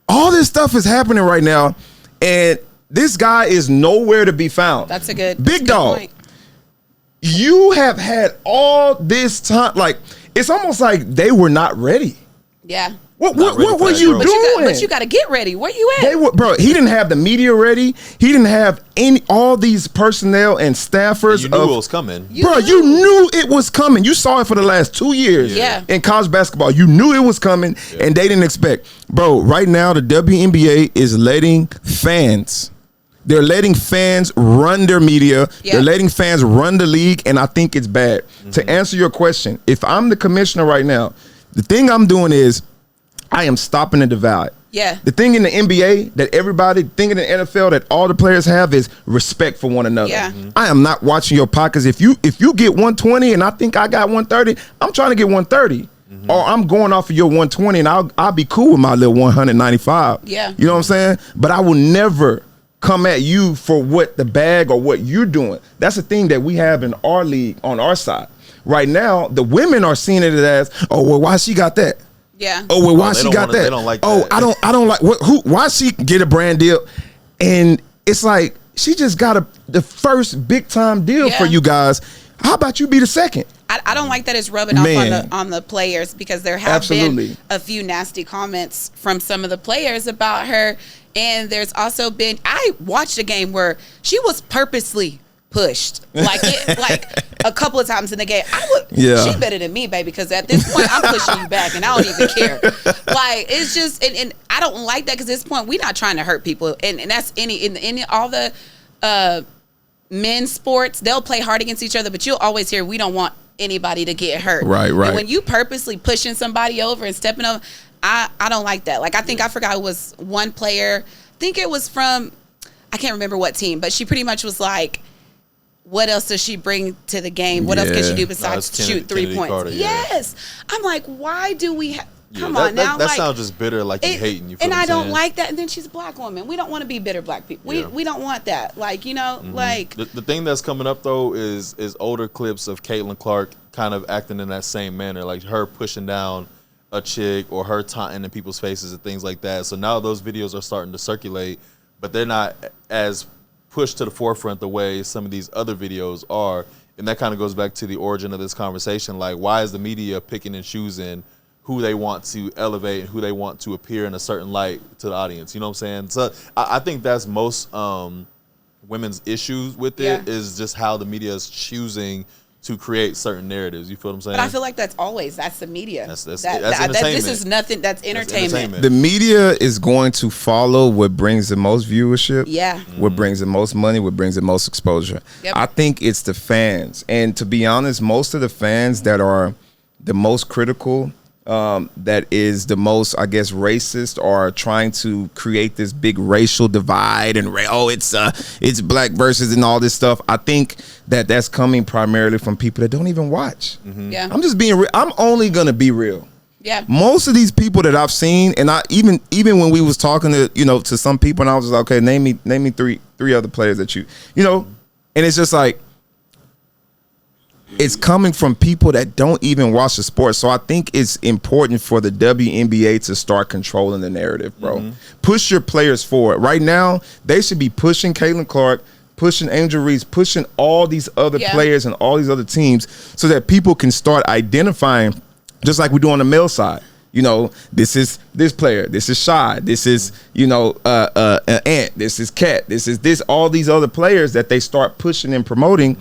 all this stuff is happening right now, and this guy is nowhere to be found. That's a good big dog. Point. You have had all this time, like, it's almost like they were not ready. Yeah. What were you doing? But you got to get ready. Where you at? Bro, he didn't have the media ready. He didn't have all these personnel and staffers. You knew it was coming. You knew it was coming. You saw it for the last 2 years in college basketball. You knew it was coming, and they didn't expect. Bro, right now, the WNBA is letting fans. They're letting fans run their media. Yeah. They're letting fans run the league, and I think it's bad. To answer your question, if I'm the commissioner right now, the thing I'm doing is I am stopping the divide. Yeah. The thing in the NBA that everybody think in the NFL that all the players have is respect for one another. Yeah. I am not watching your pockets. If you get 120 and I think I got 130, I'm trying to get 130. Or I'm going off of your 120 and I'll be cool with my little 195. Yeah. You know what I'm saying? But I will never come at you for what the bag or what you're doing. That's the thing that we have in our league on our side. Right now, the women are seeing it as, oh, well, why she got that? Yeah. Oh, well, why she got that? They don't like oh, that. I don't like why she get a brand deal? And it's like she just got the first big time deal for you guys. How about you be the second? I don't like that it's rubbing off on the players, because there have been a few nasty comments from some of the players about her. And there's also been, I watched a game where she was purposely pushed like a couple of times in the game. She better than me, baby, because at this point I'm pushing you back and I don't even care. Like, it's just, and I don't like that, because at this point we're not trying to hurt people, and that's in all the men's sports, they'll play hard against each other, but you'll always hear we don't want anybody to get hurt. Right. And when you purposely pushing somebody over and stepping over, I don't like that. Like, I think I forgot it was one player. I think it was from, I can't remember what team, but she pretty much was like, what else does she bring to the game? What else can she do besides shoot 3 points? Carter, yes. I'm like, why do we have... Come on now. That sounds just bitter, like you hating. You feel and what I I'm don't saying? like that. And then she's a black woman. We don't want to be bitter black people. We don't want that. Like, like... The thing that's coming up, though, is older clips of Caitlin Clark kind of acting in that same manner, like her pushing down a chick or her taunting in people's faces and things like that. So now those videos are starting to circulate, but they're not as pushed to the forefront the way some of these other videos are. And that kind of goes back to the origin of this conversation. Like, why is the media picking and choosing who they want to elevate and who they want to appear in a certain light to the audience? You know what I'm saying? So I think that's most women's issues with it, is just how the media is choosing to create certain narratives. You feel what I'm saying? But I feel like that's the media. That's entertainment. This is nothing. That's entertainment. The media is going to follow what brings the most viewership. Yeah. What brings the most money, what brings the most exposure. Yep. I think it's the fans. And to be honest, most of the fans that are the most critical, that is the most, I guess, racist, are trying to create this big racial divide and it's black versus and all this stuff. I think that's coming primarily from people that don't even watch. Yeah. I'm just being real. I'm only gonna be real. Yeah. Most of these people that I've seen, and I even when we was talking to some people, and I was like, okay, name me three other players that and it's just like, it's coming from people that don't even watch the sport. So I think it's important for the WNBA to start controlling the narrative, bro. Push your players forward. Right now, they should be pushing Caitlin Clark, pushing Angel Reese, pushing all these other players and all these other teams, so that people can start identifying, just like we do on the male side. This is this player, this is Shy, this is, Ant, this is Cat, this is this, all these other players that they start pushing and promoting.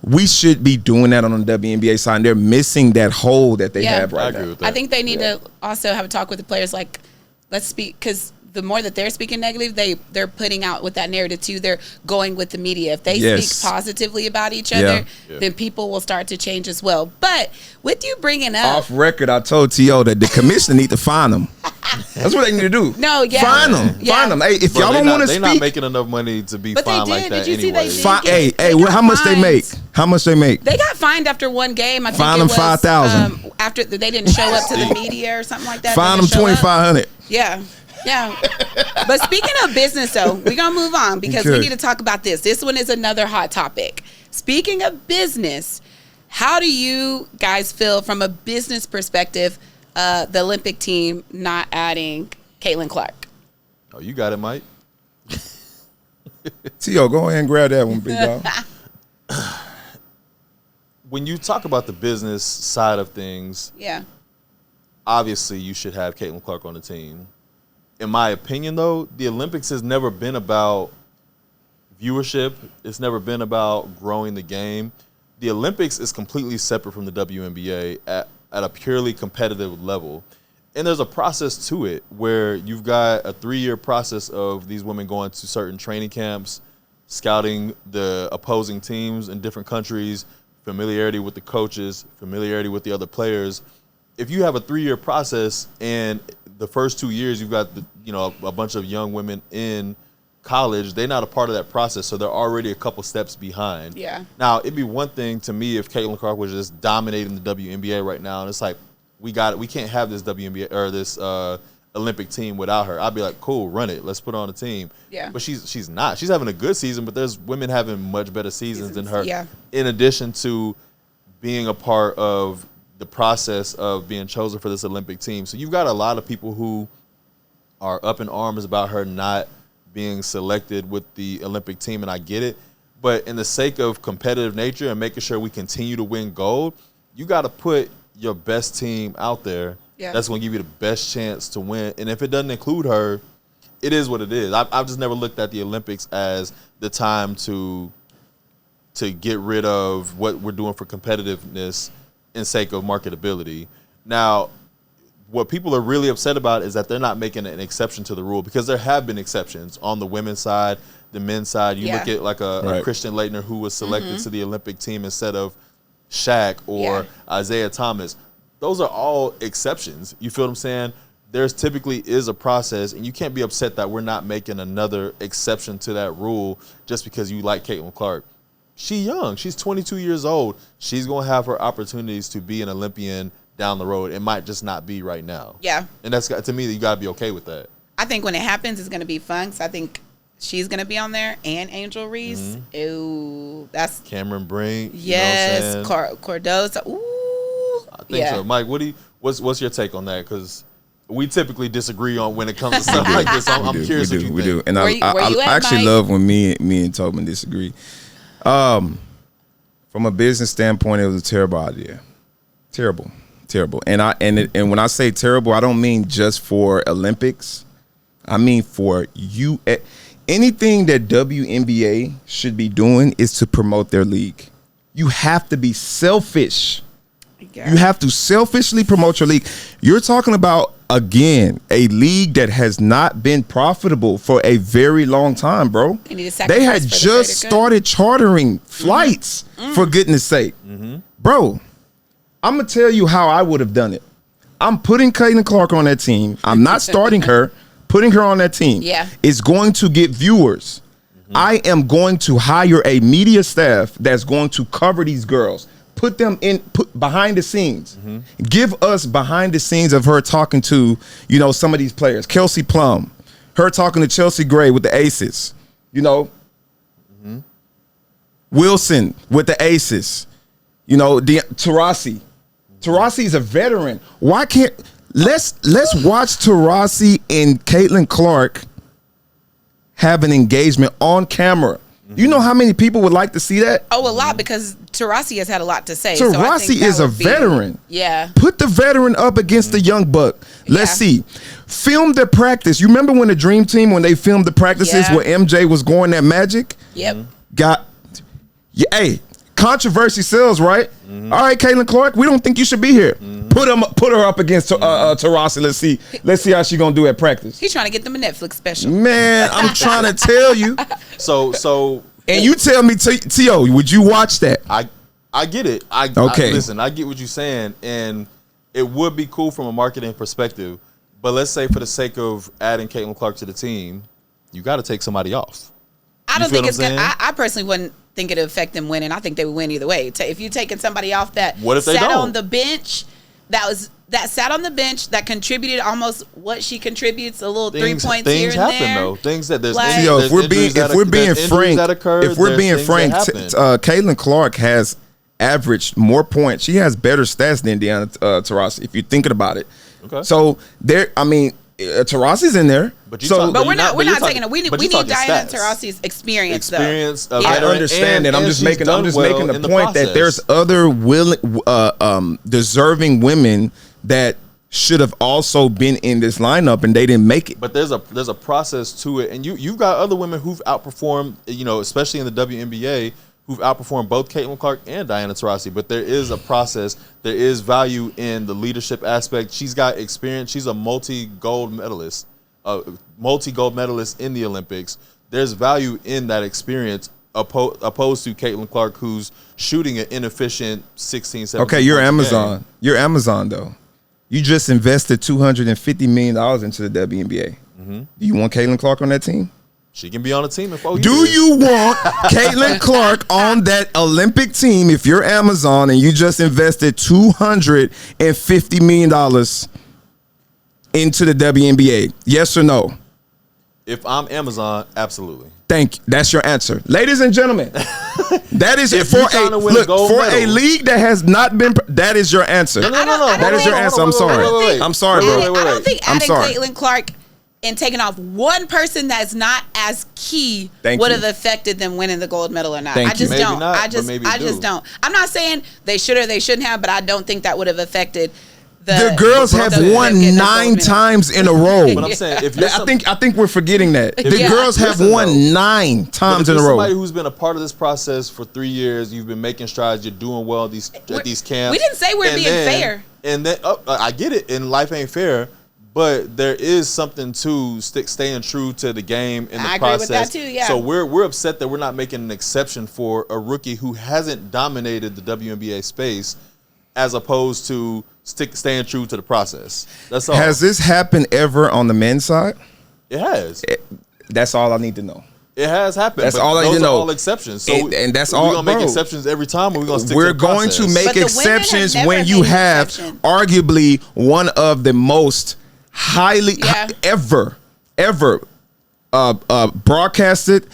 We should be doing that on the WNBA side. And they're missing that hole that they have right now. I think they need to also have a talk with the players. Like, let's speak, because the more that they're speaking negative, they're putting out with that narrative too. They're going with the media. If they speak positively about each other, then people will start to change as well. But with you bringing up off record, I told T.O. that the commissioner need to fine them. That's what they need to do. No, Fine them. Fine them. Hey, if y'all don't want to speak, they're not making enough money to be fined like that. Did you anyway. see how much they make? How much they make? They got fined after one game. I think fine them $5,000 after they didn't show up to the media or something like that. Fine them $2,500. Yeah. But speaking of business, though, we're gonna move on, because we need to talk about this. This one is another hot topic. Speaking of business, how do you guys feel from a business perspective, the Olympic team not adding Caitlin Clark? Oh, you got it, Mike. T.O., go ahead and grab that one, big dog. When you talk about the business side of things, obviously you should have Caitlin Clark on the team. In my opinion, though, the Olympics has never been about viewership. It's never been about growing the game. The Olympics is completely separate from the WNBA at a purely competitive level. And there's a process to it where you've got a 3-year process of these women going to certain training camps, scouting the opposing teams in different countries, familiarity with the coaches, familiarity with the other players. If you have a 3-year process and the first 2 years you've got a bunch of young women in college, they're not a part of that process, so they're already a couple steps behind. Yeah. Now, it'd be one thing to me if Caitlin Clark was just dominating the WNBA right now, and it's like, we can't have this WNBA or this Olympic team without her. I'd be like, cool, run it. Let's put her on the team. Yeah. But she's not. She's having a good season, but there's women having much better seasons than her. Yeah. In addition to being a part of the process of being chosen for this Olympic team. So you've got a lot of people who are up in arms about her not being selected with the Olympic team, and I get it. But in the sake of competitive nature and making sure we continue to win gold, you got to put your best team out there. Yeah. That's going to give you the best chance to win. And if it doesn't include her, it is what it is. I've just never looked at the Olympics as the time to get rid of what we're doing for competitiveness in sake of marketability. Now, what people are really upset about is that they're not making an exception to the rule, because there have been exceptions on the women's side, the men's side. You look at like a Christian Laettner who was selected to the Olympic team instead of Shaq or Isaiah Thomas. Those are all exceptions. You feel what I'm saying? There's typically is a process, and you can't be upset that we're not making another exception to that rule just because you like Caitlin Clark. She's young. She's 22 years old. She's going to have her opportunities to be an Olympian down the road. It might just not be right now. Yeah. And that's, to me, you got to be okay with that. I think when it happens, it's going to be fun. So I think she's going to be on there, and Angel Reese. Ooh, that's Cameron Brink. Yes, you know what I'm saying? Cordoza. Ooh. I think so. Mike, what's your take on that? Because we typically disagree on when it comes to stuff like this. I'm curious what you think. We do. And I actually Mike? love when me and Toben disagree. From a business standpoint, it was a terrible idea. Terrible. And when I say terrible, I don't mean just for Olympics. I mean for you. Anything that WNBA should be doing is to promote their league. You have to be selfish. Yeah. You have to selfishly promote your league. You're talking about, again, a league that has not been profitable for a very long time, bro. They had just started chartering flights, for goodness sake. Bro, I'm going to tell you how I would have done it. I'm putting Caitlin Clark on that team. I'm not starting her, putting her on that team. Yeah. It's going to get viewers. I am going to hire a media staff that's going to cover these girls. Put them behind the scenes. Give us behind the scenes of her talking to, some of these players. Kelsey Plum, her talking to Chelsea Gray with the Aces. Wilson with the Aces. Taurasi. Taurasi is a veteran. Why can't let's watch Taurasi and Caitlin Clark have an engagement on camera? You know how many people would like to see that? Oh, a lot, because Taurasi has had a lot to say. Taurasi is a veteran. Yeah. Put the veteran up against the young buck. Let's see. Film the practice. You remember when the Dream Team, when they filmed the practices where MJ was going that Magic? Yep. Hey, controversy sells, right? All right, Caitlin Clark, we don't think you should be here. Put her up against Taurasi. Let's see how she gonna do at practice. He's trying to get them a Netflix special. Man, I'm trying to tell you. So and you tell me, T.O., would you watch that? I get it. Listen, I get what you're saying, and it would be cool from a marketing perspective. But let's say for the sake of adding Caitlin Clark to the team, you got to take somebody off. I don't think it's gonna. I personally wouldn't think it'd affect them winning. I think they would win either way. If you're taking somebody off that sat on the bench, that sat on the bench, that contributed almost what she contributes, a little 3 points here and there. Though. Things that there's like, if we're being frank, Caitlin Clark has averaged more points. She has better stats than Deanna Taurasi, if you're thinking about it. Okay. So Taurasi's in there. But we're not taking it. We need Diana Taurasi's experience though. I understand that. I'm just making the point that there's other deserving women that should have also been in this lineup, and they didn't make it. But there's a process to it, and you've got other women who've outperformed, especially in the WNBA, who've outperformed both Caitlin Clark and Diana Taurasi. But there is a process. There is value in the leadership aspect. She's got experience. She's a multi-gold medalist in the Olympics. There's value in that experience opposed to Caitlin Clark, who's shooting an inefficient 16, 17 Okay, you're points a Amazon. game. You're Amazon, though. You just invested $250 million into the WNBA. Mm-hmm. Do you want Caitlin Clark on that team? She can be on a team in 4 years. Do you want Caitlin Clark on that Olympic team if you're Amazon and you just invested $250 million into the WNBA? Yes or no? If I'm Amazon, absolutely. Thank you. That's your answer. Ladies and gentlemen, that is If for you're trying to win a gold a medal. league that has not been. That is your answer. No. That is your answer. I'm sorry. I'm sorry, bro. I don't think I'm adding sorry. Caitlin Clark and taking off one person that's not as key Thank would you. have affected them winning the gold medal or not. Thank I just you. don't. Maybe not, I but just maybe I do. just don't. I'm not saying they should or they shouldn't have, but I don't think that would have affected The girls have the- won getting this gold 9 medal. times in a row. But I'm saying, if you're I think we're forgetting that. The Yeah. girls have Listen, won though. 9 times if in a you're somebody row. who's been a part of this process for 3 years, you've been making strides, you're doing well at these camps. We didn't say we're being fair. And then I get it, and life ain't fair, but there is something to staying true to the game and the I agree with process. that too, yeah. So we're upset that we're not making an exception for a rookie who hasn't dominated the WNBA space, as opposed to staying true to the process. That's all. Has this happened ever on the men's side? It has. That's all I need to know. It has happened. That's but all I need those to know. are all exceptions. So And that's we're all, gonna make bro. exceptions every time, or we're gonna stick We're to the going to process. make But the women have exceptions never when you made an have exception. arguably one of the most highly Yeah. ever broadcasted,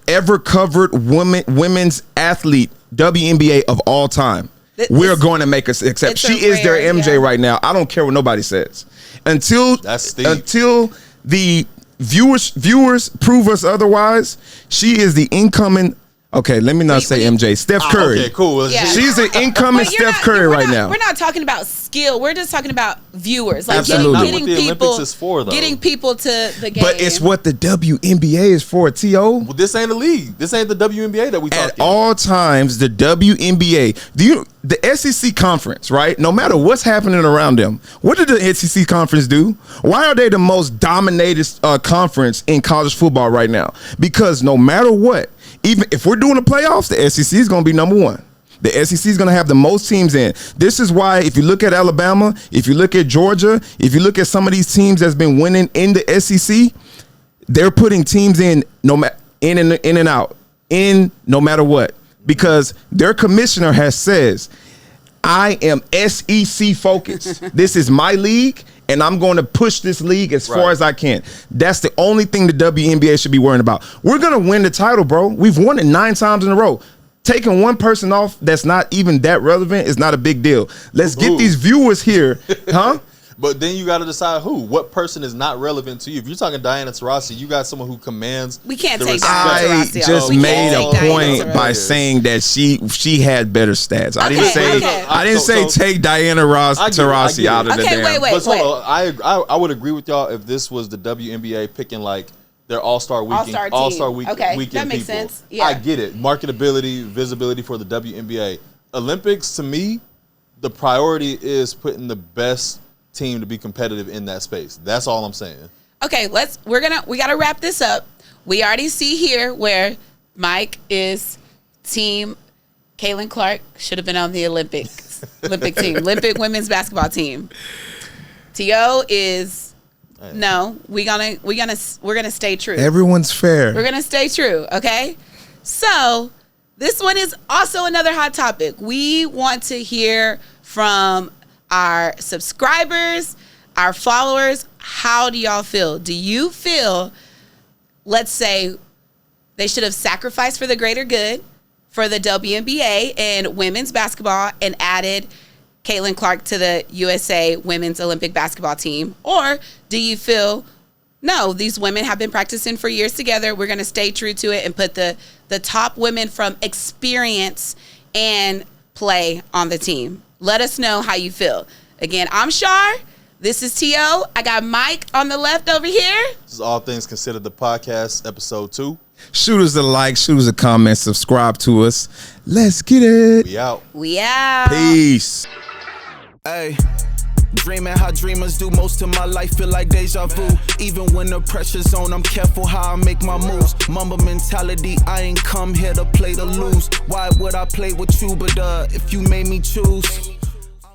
ever covered women's athlete WNBA of all time. We're going to make an exception. it's a She is their rare, MJ yeah. right now. I don't care what nobody says. Until the viewers prove us otherwise, she is the incoming. Okay, let me not say MJ. Steph Curry. Okay, cool. Yeah. She's an incoming But you're Steph not- Curry we're right not- now. We're not talking about skill. We're just talking about viewers. Like Absolutely. getting Not what the people, Olympics is for, though. getting people to the game. But it's what the WNBA is for, T.O. Well, this ain't a league. This ain't the WNBA that we At talking. all times, the WNBA, the SEC conference, right? No matter what's happening around them, what did the SEC conference do? Why are they the most dominated conference in college football right now? Because no matter what, even if we're doing the playoffs, the SEC is going to be number one. The SEC is going to have the most teams in. This is why if you look at Alabama, if you look at Georgia, if you look at some of these teams that's been winning in the SEC, they're putting teams in in and out, no matter what, because their commissioner has says, I am SEC focused. This is my league, and I'm going to push this league as far as I can. That's the only thing the WNBA should be worrying about. We're going to win the title, bro. We've won it 9 times in a row. Taking one person off that's not even that relevant is not a big deal. Let's get these viewers here, huh? But then you got to decide what person is not relevant to you. If you're talking Diana Taurasi, you got someone who commands. We can't the take respect. Diana I Taurasi off. just We made can't a take Diana point Taurasi. by saying that she had better stats. I didn't Okay, say okay. I didn't say So- take Diana I get it, Taurasi out of the Okay, damn. wait. But hold on, I would agree with y'all if this was the WNBA picking like their All-Star weekend, All-Star team. weekend Okay, weekend that makes people. sense. Yeah. I get it. Marketability, visibility for the WNBA. Olympics, to me, the priority is putting the best team to be competitive in that space. That's all I'm saying. Okay, we got to wrap this up. We already see here where Mike is team Caitlin Clark should have been on the Olympic team, Olympic women's basketball team. T.O. is no. We're gonna stay true. Everyone's fair. We're gonna stay true. Okay. So this one is also another hot topic. We want to hear from our subscribers, our followers. How do y'all feel? Do you feel, let's say, they should have sacrificed for the greater good for the WNBA and women's basketball and added Caitlin Clark to the USA women's Olympic basketball team? Or do you feel, no, these women have been practicing for years together. We're going to stay true to it and put the top women from experience and play on the team? Let us know how you feel. Again, I'm Char. This is T.O. I got Mike on the left over here. This is All Things Considered, the podcast, episode 2. Shoot us a like, shoot us a comment, subscribe to us. Let's get it. We out. We out. Peace. Hey, dreaming how dreamers do. Most of my life feel like deja vu. Even when the pressure's on, I'm careful how I make my moves. Mamba mentality, I ain't come here to play to lose. Why would I play with you? But if you made me choose,